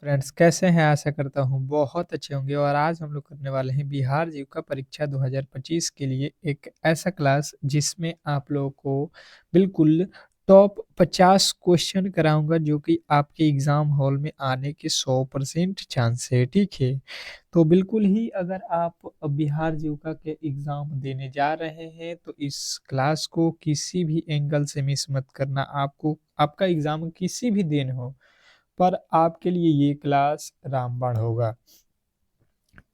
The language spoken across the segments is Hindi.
फ्रेंड्स कैसे हैं? आशा करता हूँ बहुत अच्छे होंगे और आज हम लोग करने वाले हैं बिहार जीविका परीक्षा 2025 के लिए एक ऐसा क्लास जिसमें आप लोगों को बिल्कुल टॉप 50 क्वेश्चन कराऊंगा जो कि आपके एग्जाम हॉल में आने के 100% चांस है। ठीक है, तो बिल्कुल ही अगर आप बिहार जीविका के एग्जाम देने जा रहे हैं तो इस क्लास को किसी भी एंगल से मिस मत करना। आपको आपका एग्जाम किसी भी दिन हो पर आपके लिए ये क्लास रामबाण होगा।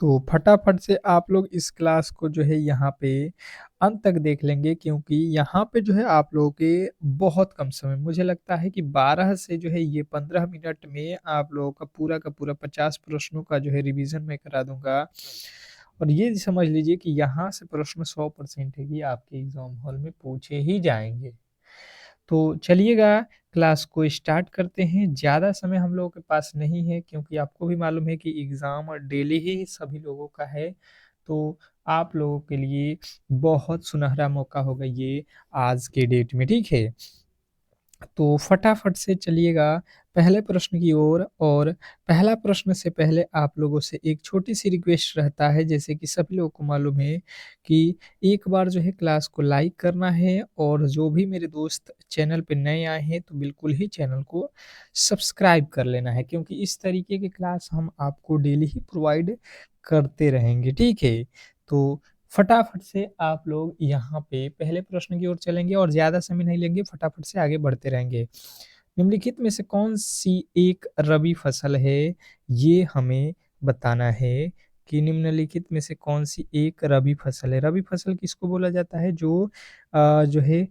तो फटाफट से आप लोग इस क्लास को जो है यहाँ पे अंत तक देख लेंगे, क्योंकि यहाँ पे जो है आप लोगों के बहुत कम समय, मुझे लगता है कि 12 से जो है ये 15 मिनट में आप लोगों का पूरा 50 प्रश्नों का जो है रिवीजन मैं करा दूंगा। और ये समझ लीजिए कि यहाँ से प्रश्न 100% है कि आपके एग्जाम हॉल में पूछे ही जाएंगे। तो चलिएगा क्लास को स्टार्ट करते हैं। ज़्यादा समय हम लोगों के पास नहीं है, क्योंकि आपको भी मालूम है कि एग्ज़ाम डेली ही सभी लोगों का है। तो आप लोगों के लिए बहुत सुनहरा मौका होगा ये आज के डेट में, ठीक है? तो फटाफट से चलिएगा पहले प्रश्न की ओर। और पहला प्रश्न से पहले आप लोगों से एक छोटी-सी रिक्वेस्ट रहता है, जैसे कि सभी लोगों को मालूम है कि एक बार जो है क्लास को लाइक करना है, और जो भी मेरे दोस्त चैनल पे नए आए हैं तो बिल्कुल ही चैनल को सब्सक्राइब कर लेना है, क्योंकि इस तरीके की क्लास हम आपको डेली ही प्रोवाइड करते रहेंगे, ठीक है? तो फटाफट से आप लोग यहाँ पे पहले प्रश्न की ओर चलेंगे और ज़्यादा समय नहीं लेंगे, फटाफट से आगे बढ़ते रहेंगे। निम्नलिखित में से कौन-सी एक रबी फसल है? ये हमें बताना है कि निम्नलिखित में से कौन-सी एक रबी फसल है? रबी फसल किसको बोला जाता है? जो जो है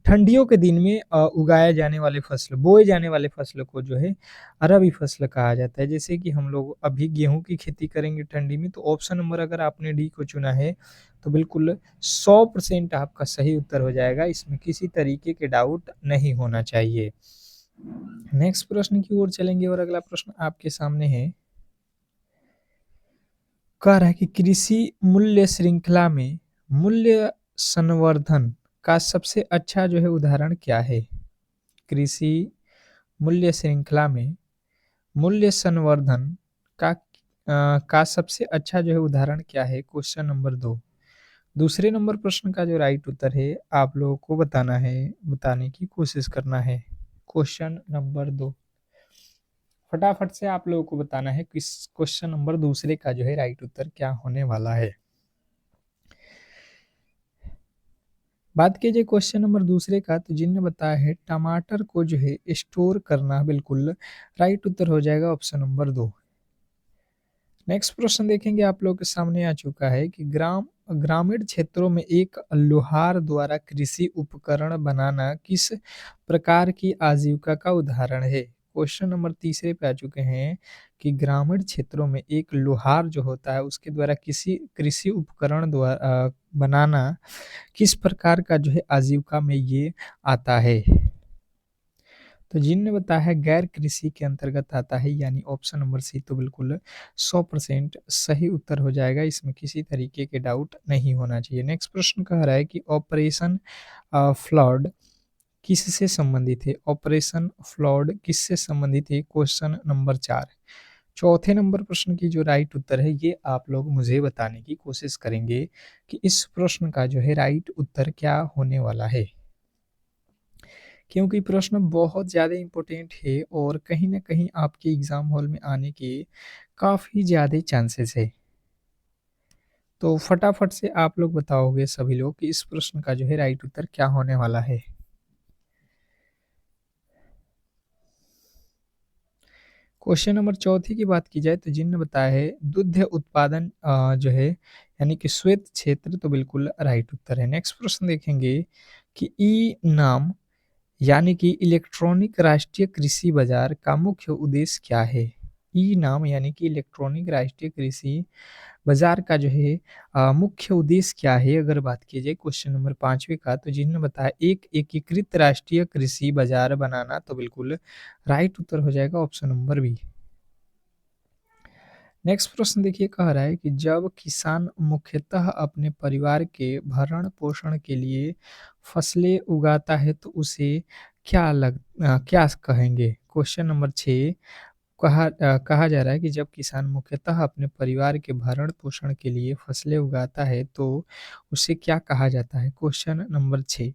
ठंडियों के दिन में उगाए जाने वाले फसल, बोए जाने वाले फसलों को जो है रबी फसल कहा जाता है। जैसे कि हम लोग अभी गेहूँ की खेती करेंगे ठंडी में, तो ऑप्शन नंबर अगर आपने डी को चुना है, तो बिल्कुल 100% आपका सही उत्तर हो जाएगा। इसमें किसी तरीके के डाउट नहीं होना चाहिए। नेक्स्ट प्रश्न की ओर चलेंगे और अगला प्रश्न आपके सामने है। कह रहा है कि कृषि मूल्य श्रृंखला में मूल्य संवर्धन का सबसे अच्छा जो है उदाहरण क्या है? कृषि मूल्य श्रृंखला में मूल्य संवर्धन का सबसे अच्छा जो है उदाहरण क्या है? Question number 2। दूसरे नंबर प्रश्न का जो राइट उत्तर है आप लोगों को बताना है, बताने की कोशिश करना है। क्वेश्चन नंबर 2, फटाफट से आप लोगों को बताना है किस क्वेश्चन नंबर दूसरे का जो है राइट उत्तर क्या होने वाला है। बात कीजिए क्वेश्चन नंबर दूसरे का, तो जिनने बताया है टमाटर को जो है स्टोर करना, बिल्कुल राइट उत्तर हो जाएगा ऑप्शन नंबर 2। नेक्स्ट प्रश्न देखेंगे आप लोगों के सामने आ चुका है कि ग्रामीण क्षेत्रों में एक लोहार द्वारा कृषि उपकरण बनाना किस प्रकार की आजीविका का उदाहरण है? क्वेश्चन नंबर तीसरे पे आ चुके हैं कि ग्रामीण क्षेत्रों में एक लोहार जो होता है उसके द्वारा किसी कृषि उपकरण द्वारा बनाना किस प्रकार का जो है आजीविका में ये आता है? तो जिनने बताया है गैर कृषि के अंतर्गत आता है, यानी ऑप्शन नंबर सी, तो बिल्कुल 100% सही उत्तर हो जाएगा। इसमें किसी तरीके के डाउट नहीं होना चाहिए। नेक्स्ट प्रश्न कह रहा है कि ऑपरेशन फ्लड किससे संबंधित है? ऑपरेशन फ्लड किससे संबंधित है? Question number 4। चौथे नंबर प्रश्न की जो राइट उत्तर है ये आप लोग मुझे बताने की कोशिश करेंगे कि इस प्रश्न का जो है राइट उत्तर क्या होने वाला है, क्योंकि प्रश्न बहुत ज़्यादा इम्पोर्टेंट है और कहीं न कहीं आपके एग्ज़ाम हॉल में आने के काफ़ी ज़्यादा चांसेस है। तो फटाफट से आप लोग बताओगे सभी लोग कि इस प्रश्न का जो है राइट उत्तर क्या होने वाला है। क्वेश्चन नंबर चौथे की बात की जाए, तो जिनने बताया है दुग्ध उत्पादन जो है यानी कि श्वेत क्षेत्र, तो बिल्कुल राइट उत्तर है। नेक्स्ट प्रश्न देखेंगे कि ई-नाम यानी कि इलेक्ट्रॉनिक राष्ट्रीय कृषि बाजार का मुख्य उद्देश्य क्या है? ई-नाम यानी कि इलेक्ट्रॉनिक राष्ट्रीय कृषि बाजार का जो है मुख्य उद्देश्य क्या है? अगर बात की जाए क्वेश्चन नंबर 5वें का, तो जिन्होंने बताया एक एकीकृत राष्ट्रीय कृषि बाजार बनाना, तो बिल्कुल राइट उत्तर हो जाएगा ऑप्शन नंबर बी। नेक्स्ट प्रश्न देखिए, कह रहा है कि जब किसान मुख्यतः अपने परिवार के भरण-पोषण के लिए फसलें उगाता है तो उसे क्या कहेंगे? क्वेश्चन नंबर 6, कहा जा रहा है कि जब किसान मुख्यतः अपने परिवार के भरण-पोषण के लिए फसलें उगाता है, तो उसे क्या कहा जाता है? Question number 6।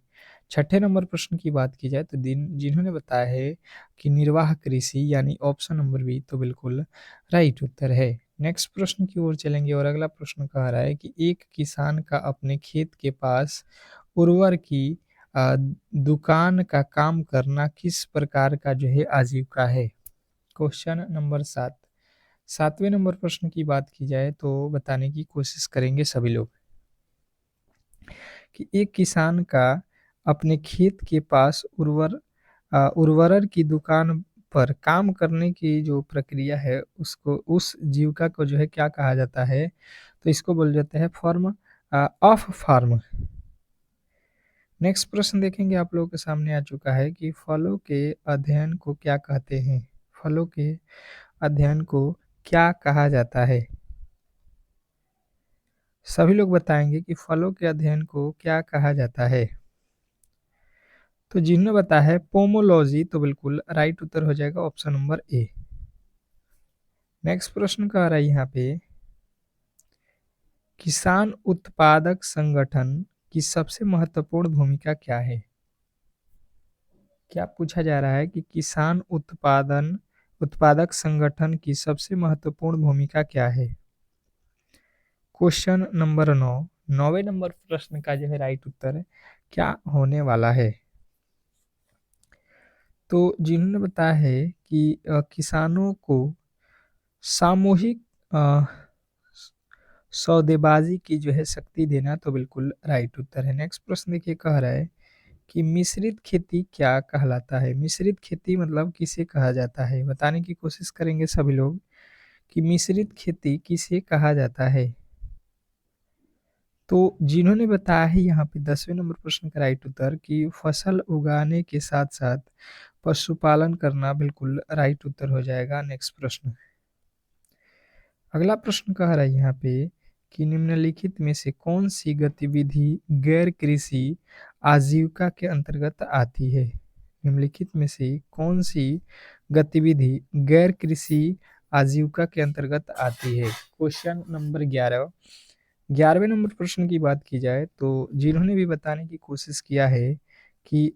छठे नंबर प्रश्न की बात की जाए तो दिन जिन्होंने बताया है कि निर्वाह कृषि यानी ऑप्शन नंबर बी तो बिल्कुल राइट उत्तर है। नेक्स्ट प्रश्न की ओर चलेंगे और अगला प्रश्न कह रहा है कि एक किसान का अपने खेत के पास उर्वर की दुकान का काम करना किस प्रकार का जो है आजीविका है? Question number 7। सातवें नंबर प्रश्न की बात की जाए तो बताने की कोशिश करेंगे सभी लोग कि एक किसान का अपने खेत के पास उर्वरर की दुकान पर काम करने की जो प्रक्रिया है उसको उस जीविका को जो है क्या कहा जाता है? तो इसको बोल जाते हैं ऑफ फार्म। नेक्स्ट प्रश्न देखेंगे आप लोगों के सामने आ चुका है कि फलों के अध्ययन को क्या कहते हैं? फलों के अध्ययन को क्या कहा जाता है? सभी लोग बताएंगे कि फलों के अध्ययन को क्या कहा जाता है? तो जिन्होंने बताया है पोमोलॉजी तो बिल्कुल राइट उत्तर हो जाएगा ऑप्शन नंबर ए। नेक्स्ट प्रश्न कह रहा है यहाँ पे किसान उत्पादक संगठन की सबसे महत्वपूर्ण भूमिका क्या है? क्या पूछा जा रहा है कि किसान उत्पादक संगठन की सबसे महत्वपूर्ण भूमिका क्या है? Question number 9। नौवें नंबर प्रश्न का जो है राइट उत्तर क्या होने वाला है? तो जिन्होंने बताया है कि किसानों को सामूहिक सौदेबाजी की जो है शक्ति देना तो बिल्कुल राइट उत्तर है। नेक्स्ट प्रश्न देखिए कह रहा है कि मिश्रित खेती क्या कहलाता है? मिश्रित खेती मतलब किसे कहा जाता है? बताने की कोशिश करेंगे सभी लोग कि मिश्रित खेती किसे कहा जाता है? तो जिन्होंने बताया है यहाँ पे 10वें नंबर प्रश्न का राइट उत्तर कि फसल उगाने के साथ-साथ पशुपालन करना बिल्कुल राइट उत्तर हो जाएगा। नेक्स्ट प्रश्न। अगला प्रश्न कह रहा है यहाँ पे कि निम्नलिखित में से कौन-सी गतिविधि गैर कृषि आजीविका के अंतर्गत आती है? निम्नलिखित में से कौन-सी गतिविधि गैर कृषि आजीविका के अंतर्गत आती है? Question number 11। 11वें नंबर प्रश्न की बात की जाए तो जिन्होंने भी बताने की कोशिश किया है कि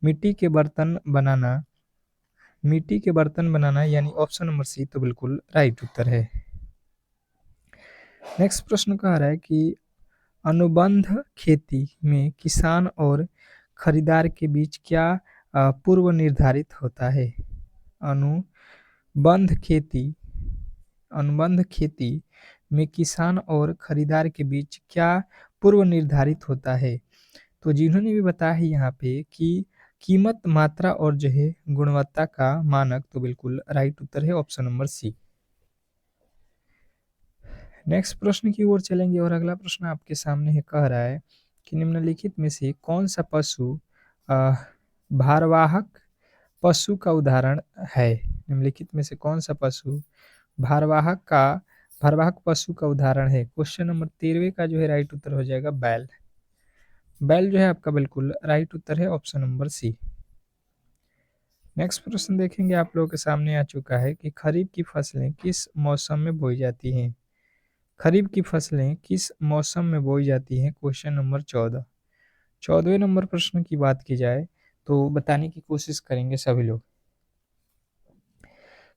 मिट्टी के बर्तन बनाना यानी ऑप्शन नंबर सी तो बिल्कुल राइट उत्तर है। नेक्स्ट प्रश्न कह रहा है कि अनुबंध खेती में किसान और खरीदार के बीच क्या पूर्व निर्धारित होता है? अनुबंध खेती अनुबंध खेती में किसान और खरीदार के बीच क्या पूर्व निर्धारित होता है? तो जिन्होंने भी बताया है यहाँ पे कि कीमत, मात्रा और जो है गुणवत्ता का मानक तो बिल्कुल राइट उत्तर है ऑप्शन नंबर सी। नेक्स्ट प्रश्न की ओर चलेंगे और अगला प्रश्न आपके सामने है कह रहा है कि निम्नलिखित में से कौन सा पशु अ, भारवाहक पशु का उदाहरण है? निम्नलिखित में से कौन सा पशु भारवाहक का भारवाहक पशु का उदाहरण है? क्वेश्चन नंबर 13वें का जो है राइट उत्तर हो जाएगा बैल। बैल जो है आपका बिल्कुल राइट उत्तर है ऑप्शन नंबर सी। नेक्स्ट प्रश्न देखेंगे आप लोगों के सामने आ चुका है कि खरीफ की फसलें किस मौसम में बोई जाती हैं? खरीफ की फसलें किस मौसम में बोई जाती हैं? Question number 14। 14वें नंबर प्रश्न की बात की जाए तो बताने की कोशिश करेंगे सभी लोग।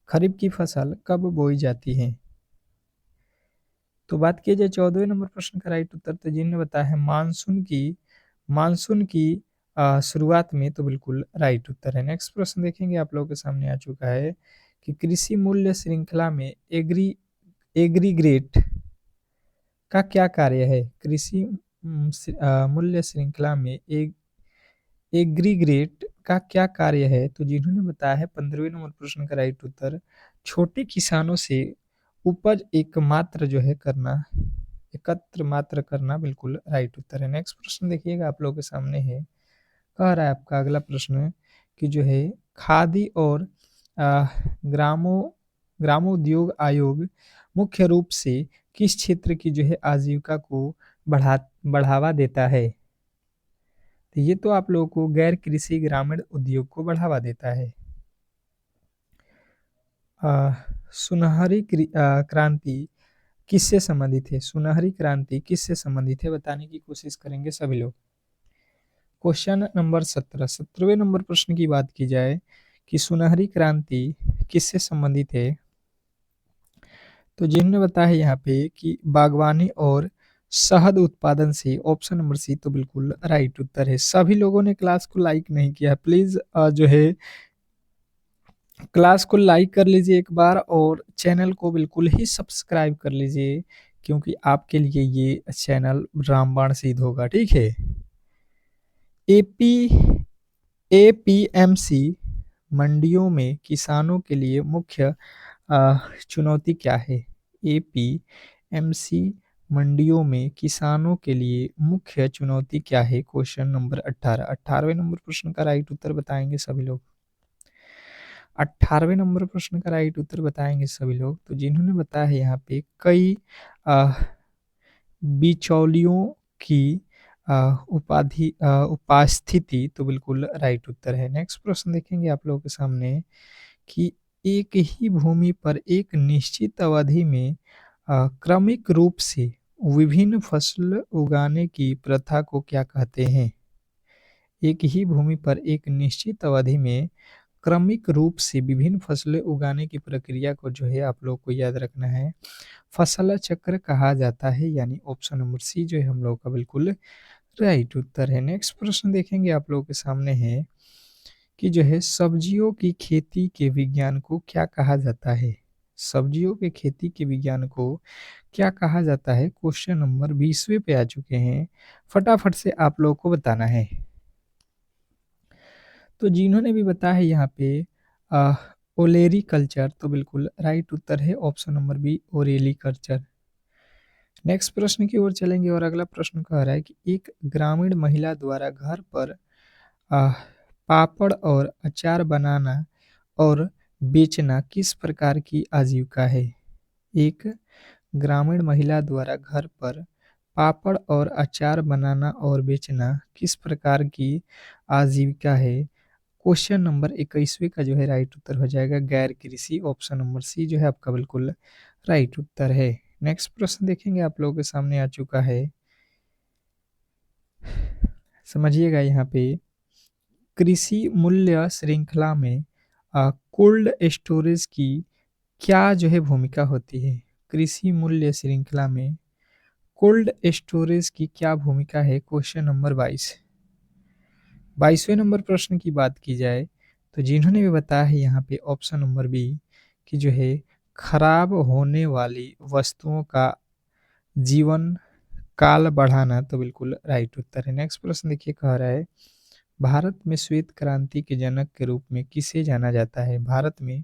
खरीफ की फसल कब बोई जाती है? तो बात की जाए 14वें नंबर प्रश्न का राइट उत्तर तो जिन्होंने बताया है मानसून की शुरुआत में तो बिल्कुल राइट उत्तर है। नेक्स्ट प्रश्न देखेंगे आप लोगों के सामने आ चुका है कि कृषि मूल्य श्रृंखला में एग्रीगेट का क्या कार्य है? कृषि मूल्य श्रृंखला में एग्रीगेट का क्या कार्य है? तो जिन्होंने बताया है 15वें नंबर प्रश्न का राइट उत्तर छोटे किसानों से उपज एकत्र मात्र करना बिल्कुल राइट उत्तर है। नेक्स्ट प्रश्न देखिएगा आप लोगों के सामने है कह रहा है आपका अगला प्रश्न कि जो है खादी और अ, ग्रामो ग्रामोद्योग आयोग मुख्य रूप से किस क्षेत्र की जो है आजीविका को बढ़ावा देता है? तो ये तो आप लोगों को गैर कृषि ग्रामीण उद्योग को बढ़ावा देता है। अ, क्रांति किससे संबंधित है? सुनहरी क्रांति किससे संबंधित है? बताने की कोशिश करेंगे सभी लोग। क्वेश्चन नंबर 17, 17वें नंबर प्रश्न की बात की जाए कि सुनहरी क्रांति किससे संबंधित है? तो जिन्होंने बताया है यहाँ पे कि बागवानी और शहद उत्पादन से, ऑप्शन नंबर सी तो बिल्कुल राइट उत्तर है। सभी लोगों ने क्लास को लाइक नहीं किया, प्लीज जो है क्लास को लाइक कर लीजिए एक बार और चैनल को बिल्कुल ही सब्सक्राइब कर लीजिए, क्योंकि आपके लिए ये चैनल रामबाण सिद्ध होगा, ठीक है। एपी एपीएमसी मंडियों में किसानों के लिए मुख्य चुनौती क्या है? एपीएमसी मंडियों में किसानों के लिए मुख्य चुनौती क्या है? क्वेश्चन नंबर 18, 18वें नंबर प्रश्न का राइट उत्तर बताएंगे सभी लोग। 18वें नंबर प्रश्न का राइट उत्तर बताएंगे सभी लोग। तो जिन्होंने बताया है यहाँ पे कई अ, बिचौलियों की उपास्थिति, तो बिल्कुल राइट उत्तर है। नेक्स्ट प्रश्न देखेंगे आप लोगों के सामने कि एक ही भूमि पर एक निश्चित अवधि में क्रमिक रूप से विभिन्न फसल उगाने की प्रथा को क्या कहते हैं? एक ही भूमि पर एक निश्चित अवधि में क्रमिक रूप से विभिन्न फसलें उगाने की प्रक्रिया को जो है आप लोग को याद रखना है, फसल चक्र कहा जाता है, यानी ऑप्शन नंबर सी जो है हम लोग का बिल्कुल राइट उत्तर है। नेक्स्ट प्रश्न देखेंगे आप लोगों के सामने है कि जो है सब्जियों की खेती के विज्ञान को क्या कहा जाता है? सब्जियों के खेती के विज्ञान को क्या कहा जाता है? क्वेश्चन नंबर 20वें पे आ चुके हैं, फटाफट से आप लोगों को बताना है। तो जिन्होंने भी बताया है यहाँ पे आ, ओलेरी कल्चर, तो बिल्कुल राइट उत्तर है option number B, ओरेली culture. Next प्रश्न की ओर चलेंगे और अगला प्रश्न कह रहा है कि एक ग्रामीण महिला द्वारा घर पर आ, पापड़ और अचार बनाना और बेचना किस प्रकार की आजीविका है? एक ग्रामीण महिला द्वारा घर पर पापड़ और अचार बनाना और बेचना किस प्रकार की आजीविका है? क्वेश्चन नंबर 21वें का जो है राइट उत्तर हो जाएगा गैर कृषि, ऑप्शन नंबर सी जो है आपका बिल्कुल राइट उत्तर है। नेक्स्ट प्रश्न देखेंगे आप लोगों के सामने आ चुका है, समझिएगा यहाँ पे कृषि मूल्य श्रृंखला में कोल्ड स्टोरेज की क्या जो है भूमिका होती है? कृषि मूल्य श्रृंखला में कोल्ड स्टोरेज की क्या भूमिका है? क्वेश्चन नंबर 22, 22वें नंबर प्रश्न की बात की जाए तो जिन्होंने भी बताया है यहाँ पे ऑप्शन नंबर बी कि जो है खराब होने वाली वस्तुओं का जीवन काल बढ़ाना, तो बिल्कुल राइट उत्तर है। नेक्स्ट प्रश्न देखिए कह रहा है भारत में श्वेत क्रांति के जनक के रूप में किसे जाना जाता है? भारत में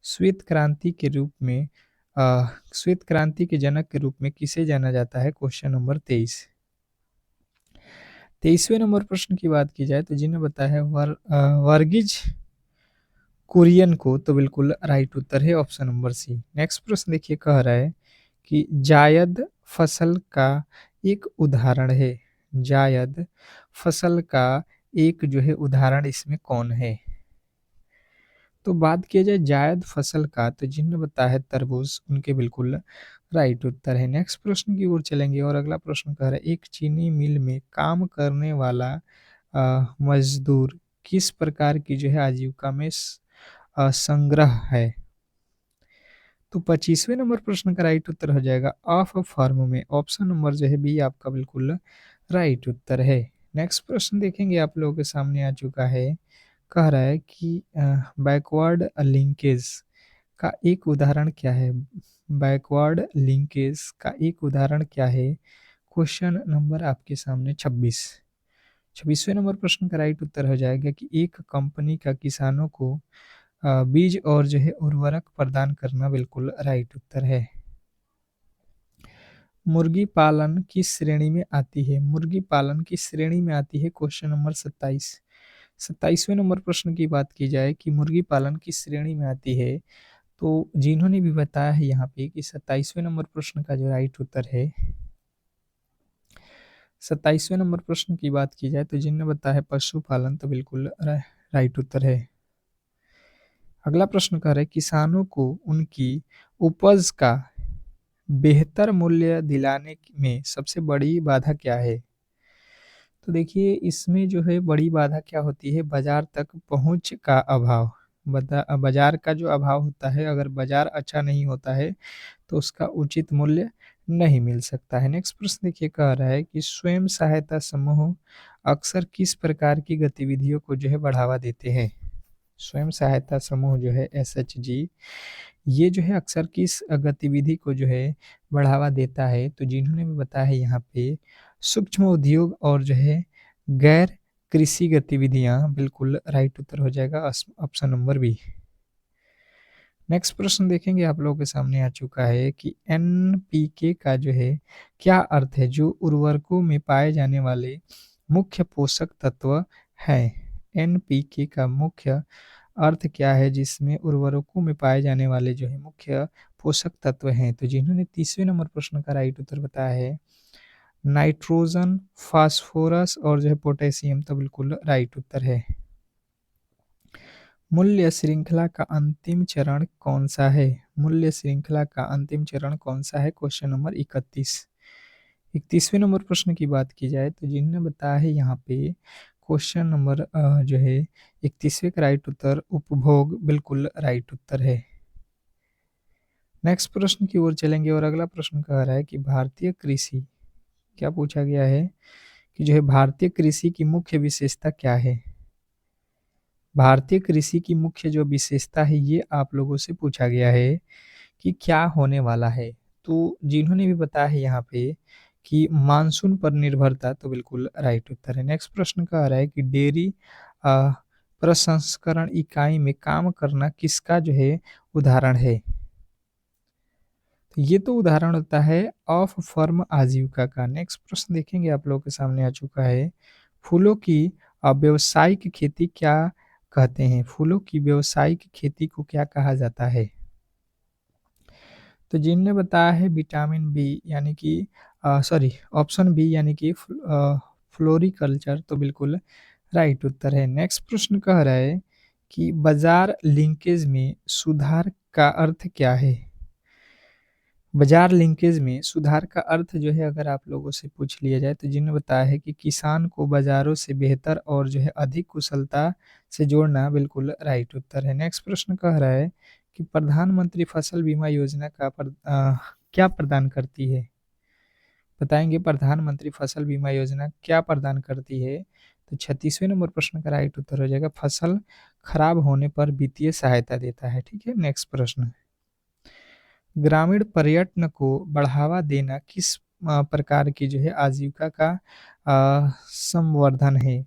श्वेत क्रांति के रूप में श्वेत क्रांति के जनक के रूप में किसे जाना जाता है? क्वेश्चन नंबर 23, 23वें नंबर प्रश्न की बात की जाए तो जिन्हें बताया है वर्गीज कुरियन को, तो बिल्कुल राइट उत्तर है ऑप्शन नंबर सी। नेक्स्ट प्रश्न देखिए कह रहा है कि जायद फसल का एक उदाहरण है, जायद फसल का एक जो है उदाहरण इसमें कौन है? तो बात किया जाए जायद फसल का तो जिन्होंने बताया है तरबूज, उनके बिल्कुल राइट उत्तर है। नेक्स्ट प्रश्न की ओर चलेंगे और अगला प्रश्न कह रहा है एक चीनी मिल में काम करने वाला मजदूर किस प्रकार की जो है आजीविका में संग्रह है? तो 25वें नंबर प्रश्न का राइट उत्तर हो जाएगा ऑफ फार्म में, ऑप्शन नंबर जो है बी आपका बिल्कुल राइट उत्तर है। नेक्स्ट प्रश्न देखेंगे आप लोगों के सामने आ चुका है, कह रहा है कि बैकवर्ड लिंकेज का एक उदाहरण क्या है? बैकवर्ड लिंकेज का एक उदाहरण क्या है? क्वेश्चन नंबर आपके सामने 26, 26वें नंबर प्रश्न का राइट उत्तर हो जाएगा कि एक कंपनी का किसानों को बीज और जो है उर्वरक प्रदान करना, बिल्कुल राइट उत्तर है। मुर्गी पालन किस श्रेणी में आती है? मुर्गी पालन किस श्रेणी में आती है? क्वेश्चन नंबर 27, 27वें नंबर प्रश्न की बात की जाए कि मुर्गी पालन किस श्रेणी में आती है, तो जिन्होंने भी बताया है यहाँ पे कि 27वें नंबर प्रश्न का जो राइट उत्तर है, 27वें नंबर प्रश्न की बात की जाए तो जिन्होंने बताया है पशुपालन, तो बिल्कुल राइट उत्तर है। अगला प्रश्न कह रहा है किसानों को उनकी उपज का बेहतर मूल्य दिलाने में सबसे बड़ी बाधा क्या है? तो देखिए इसमें जो है बड़ी बाधा क्या होती है, बाज़ार तक पहुँच का अभाव। बाज़ार का जो अभाव होता है, अगर बाज़ार अच्छा नहीं होता है तो उसका उचित मूल्य नहीं मिल सकता है। नेक्स्ट प्रश्न देखिए कह रहा है कि स्वयं सहायता समूह अक्सर किस प्रकार की गतिविधियों को जो है बढ़ावा देते हैं? स्वयं सहायता समूह जो है एसएचजी, ये जो है अक्सर किस गतिविधि को जो है बढ़ावा देता है? तो जिन्होंने भी बताया है यहाँ पे सूक्ष्म उद्योग और जो है गैर कृषि गतिविधियाँ, बिल्कुल राइट उत्तर हो जाएगा ऑप्शन नंबर बी। नेक्स्ट प्रश्न देखेंगे आप लोगों के सामने आ चुका है कि एनपीके का जो है क्या अर्थ है? जो उर्वरकों में पाए जाने वाले मुख्य पोषक तत्व हैं। एनपीके का मुख्य अर्थ क्या है जिसमें उर्वरकों में पाए जाने वाले जो है मुख्य पोषक तत्व हैं? तो जिन्होंने 30वें नंबर प्रश्न का राइट उत्तर बताया है नाइट्रोजन, फास्फोरस और जो है पोटेशियम, तो बिल्कुल राइट उत्तर है। मूल्य श्रृंखला का अंतिम चरण कौन-सा है? मूल्य श्रृंखला का अंतिम चरण कौन-सा है? Question number 31। 31वें नंबर प्रश्न की बात की जाए तो जिन्होंने बताया है यहाँ पे क्वेश्चन नंबर जो है 31वें का राइट उत्तर उपभोग, बिल्कुल राइट उत्तर है। नेक्स्ट प्रश्न की ओर चलेंगे और अगला प्रश्न कह रहा है कि भारतीय कृषि, क्या पूछा गया है कि जो है भारतीय कृषि की मुख्य विशेषता क्या है? भारतीय कृषि की मुख्य जो विशेषता है ये आप लोगों से पूछा गया है कि क्या होने वाला है? तो जिन्होंने भी बताया है यहाँ पे कि मानसून पर निर्भरता, तो बिल्कुल राइट उत्तर है। नेक्स्ट प्रश्न कह रहा है कि डेयरी अ, प्रसंस्करण इकाई में काम करना किसका जो है उदाहरण है? तो ये तो उदाहरण होता है ऑफ फर्म आजीविका का। नेक्स्ट प्रश्न देखेंगे आप लोगों के सामने आ चुका है फूलों की व्यावसायिक खेती क्या कहते हैं? फूलों की व्यावसायिक खेती को क्या कहा जाता है? तो जिनने बताया है विटामिन बी यानी कि सॉरी ऑप्शन बी यानी कि फ्लोरिकल्चर, तो बिल्कुल राइट उत्तर है। नेक्स्ट प्रश्न कह रहा है कि बाजार लिंकेज में सुधार का अर्थ क्या है? बाजार लिंकेज में सुधार का अर्थ जो है अगर आप लोगों से पूछ लिया जाए तो जिन्होंने बताया है कि किसान को बाजारों से बेहतर और जो है अधिक कुशलता से जोड़ना, बिल्कुल राइट उत्तर है। नेक्स्ट प्रश्न कह रहा है कि प्रधानमंत्री फसल बीमा योजना क्या प्रदान करती है? बताएंगे प्रधानमंत्री फसल बीमा योजना क्या प्रदान करती है? तो 36वें नंबर प्रश्न का राइट उत्तर हो जाएगा फसल खराब होने पर वित्तीय सहायता देता है। ठीक है, नेक्स्ट प्रश्न ग्रामीण पर्यटन को बढ़ावा देना किस प्रकार की जो है आजीविका का संवर्धन है?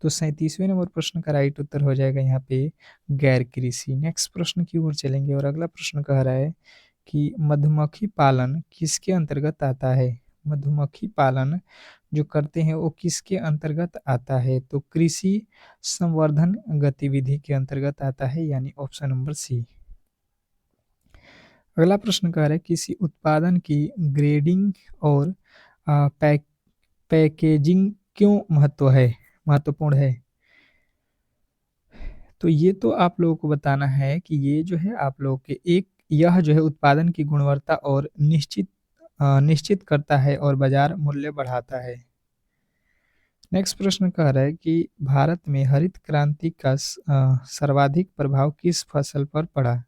तो 37वें नंबर प्रश्न का राइट उत्तर हो जाएगा यहाँ पे गैर कृषि। नेक्स्ट प्रश्न की ओर चलेंगे और अगला प्रश्न कह रहा है कि मधुमक्खी पालन किसके अंतर्गत आता है? मधुमक्खी पालन जो करते हैं वो किसके अंतर्गत आता है? तो कृषि संवर्धन गतिविधि के अंतर्गत आता है, यानी ऑप्शन नंबर सी। अगला प्रश्न कह रहा है किसी उत्पादन की ग्रेडिंग और पैक पैकेजिंग क्यों महत्वपूर्ण है? तो ये तो आप लोगों को बताना है कि ये जो है आप लोगों के एक यह जो है उत्पादन की गुणवत्ता और निश्चित करता है और बाजार मूल्य बढ़ाता है। नेक्स्ट प्रश्न कह रहा है कि भारत में हरित क्रांति का सर्वाधिक प्रभाव किस फसल पर पड़ा?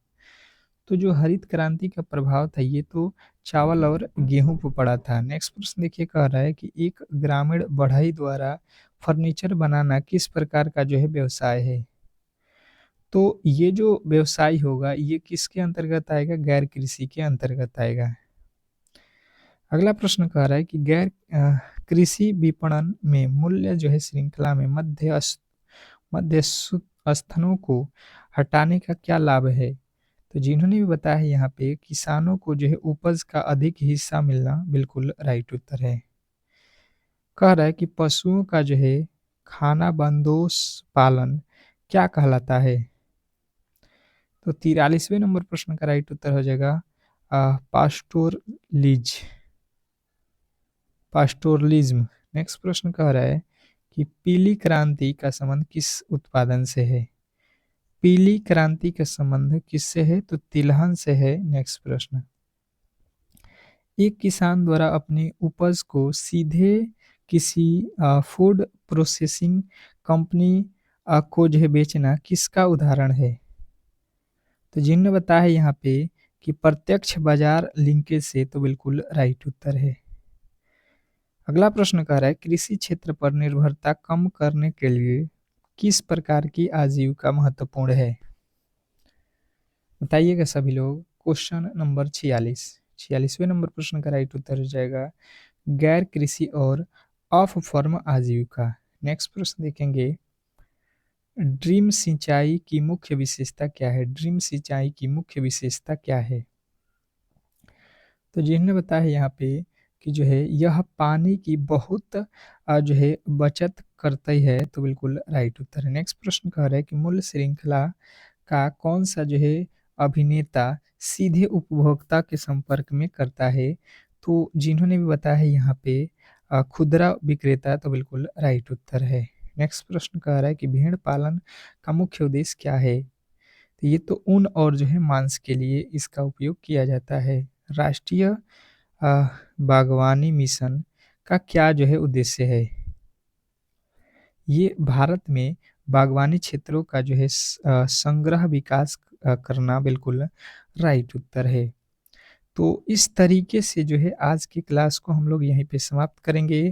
तो जो हरित क्रांति का प्रभाव था ये तो चावल और गेहूं पर पड़ा था। नेक्स्ट प्रश्न देखिए कह रहा है कि एक ग्रामीण बढ़ई द्वारा फर्नीचर बनाना किस प्रकार का जो है व्यवसाय है? तो ये जो व्यवसाय होगा ये किसके अंतर्गत आएगा? गैर कृषि के अंतर्गत आएगा। अगला प्रश्न कह रहा है कि कृषि विपणन में मूल्य जो है श्रृंखला में मध्यस्थों को हटाने का क्या लाभ है? तो जिन्होंने भी बताया है यहाँ पे किसानों को जो है उपज का अधिक हिस्सा मिलना, बिल्कुल राइट उत्तर है। कह रहा है कि पशुओं का जो है खानाबंदोबस पालन क्या कहलाता है? तो 43वें नंबर प्रश्न का राइट उत्तर हो जाएगा पास्टोरलिज पास्टोरलिज्म। नेक्स्ट प्रश्न कह रहा है कि पीली क्रांति का संबंध किस उत्पादन से है? पीली क्रांति का संबंध किससे है? तो तिलहन से है। नेक्स्ट प्रश्न, एक किसान द्वारा अपनी उपज को सीधे किसी फूड प्रोसेसिंग कंपनी को जो है बेचना किसका उदाहरण है? तो जिन्होंने बताया है यहाँ पे कि प्रत्यक्ष बाजार लिंकेज से, तो बिल्कुल राइट उत्तर है। अगला प्रश्न कह रहा है, कृषि क्षेत्र पर निर्भरता कम करने के लिए किस प्रकार की आजीविका महत्वपूर्ण है? बताइएगा सभी लोग। क्वेश्चन नंबर 46वें नंबर प्रश्न का राइट उत्तर हो जाएगा गैर कृषि और ऑफ फॉर्म आजीविका। नेक्स्ट प्रश्न देखेंगे, ड्रीम सिंचाई की मुख्य विशेषता क्या है? ड्रीम सिंचाई की मुख्य विशेषता क्या है? तो जिन्होंने बताया है यहाँ पे कि जो है यह पानी की बहुत जो है बचत करती है, तो बिल्कुल राइट उत्तर है। नेक्स्ट प्रश्न कह रहा है कि मूल्य श्रृंखला का कौन सा जो है अभिनेता सीधे उपभोक्ता के संपर्क में करता है? तो जिन्होंने भी बताया है यहाँ पे खुदरा विक्रेता, तो बिल्कुल राइट उत्तर है। नेक्स्ट प्रश्न कह रहा है कि भेड़ पालन का मुख्य उद्देश्य क्या है? तो ये तो ऊन और जो है मांस के लिए इसका उपयोग किया जाता है। राष्ट्रीय बागवानी मिशन का क्या जो है उद्देश्य है? ये भारत में बागवानी क्षेत्रों का जो है संग्रह विकास करना, बिल्कुल राइट उत्तर है। तो इस तरीके से जो है आज की क्लास को हम लोग यहीं पे समाप्त करेंगे।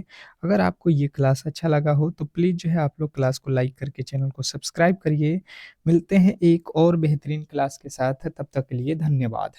अगर आपको ये क्लास अच्छा लगा हो तो प्लीज़ जो है आप लोग क्लास को लाइक करके चैनल को सब्सक्राइब करिए। मिलते हैं एक और बेहतरीन क्लास के साथ, तब तक के लिए धन्यवाद।